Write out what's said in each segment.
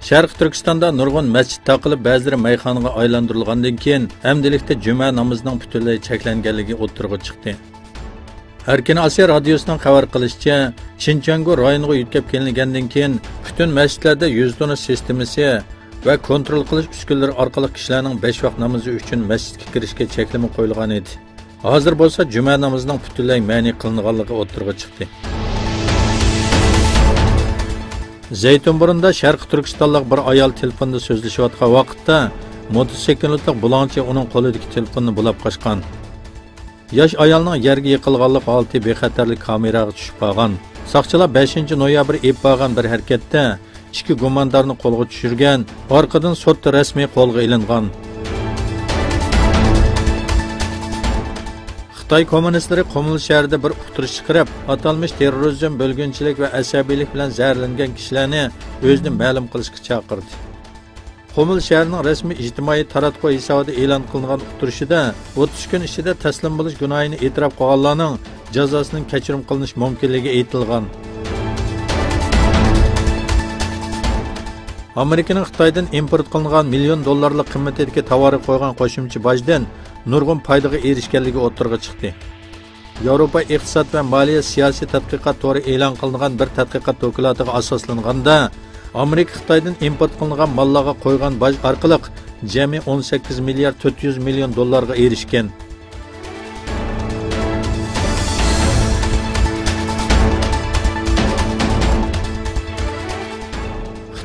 Sharq Turkistonda nurg'un masjid taqilib, ba'zilari mayxonaga aylantirilgandan keyin amdilikda juma namozining butunlay cheklanganligi o'ttirg'i chiqdi. Erkin Asiya radiosining xabar qilishicha, Xinjiang rayoniga yetkazib kelingandan keyin butun masjidlarda 100 tonna sistemasi va kontrol qilish uskunalari orqali kishilarning 5 vaqt namozi uchun masjidga kirishga cheklama qo'yilgan edi. Hozir bo'lsa juma namozining butunlay ma'ni qilinganligi o'ttirg'i chiqdi. Zaytunburunda Sharq Turkistonlik bir ayol telefonda so'zlashayotgan vaqtda mototsiklli bulonchi uning qo'lidagi telefonni bulab qochgan. Yosh ayolning yerga yiqilganlik holati bexatarlik kameraga tushib qolgan. Soqchilar 5-noyabr ib bo'lgan bir harakatda ikki gumondorni qo'lga tushirgan, orqadan sudda rasmiy qo'lga ilingan. Xitoy kommunistlari Qumul shahrida bir uqtirish chiqarib, atalmış terrorizm, bölgünchilik va asabiylik bilan zararlangan kishilarni o'zini ma'lum qilishga chaqirdi. Qumul shahrining rasmiy ijtimoiy taratquv hisobida e'lon qilingan uqtirishida 30 kun ichida taslim bo'lish gunohini e'tirof qilganlarning jazosining kechirim qilinish mumkinligi aytilgan. Amerikaning Xitoydan import qilingan million dollarlik qimmatidagi tovarga qo'ygan qo'shimcha bojdan nurg'un foydaga erishganligi o'ttirg'i chiqdi. Yevropa iqtisod va moliya siyosiy tadqiqot to'g'ri e'lon qilingan bir tadqiqot doklatiga asoslanganda, Amerika Xitoydan import qilingan mallarga qo'ygan boj orqali jami 18 milliard 400 million dollarga erishgan.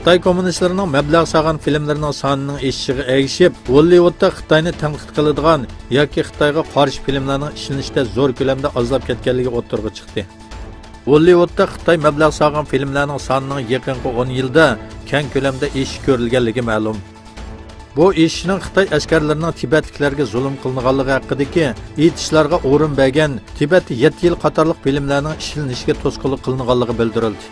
Xitoy kommunistlarining mablag' solgan filmlarining sonining eshishiga ergishib, Hollywoodda Xitoyni tanqid qiladigan yoki Xitoyga qarshi filmlarning ishlanishida zo'r ko'lamda azlab ketganligi o'ttirg'i chiqdi. Hollywoodda Xitoy mablag' solgan filmlarning sonining yaqinqi 10 yilda keng ko'lamda eshish ko'rilganligi ma'lum. Bu ishning Xitoy askarlarining Tibetliklarga zulm qilinganligi haqidagi aytishlarga o'rin bergan Tibet 7 yil qatorliq filmlarning ishlanishiga to'sqinlik qilinganligi bildirildi.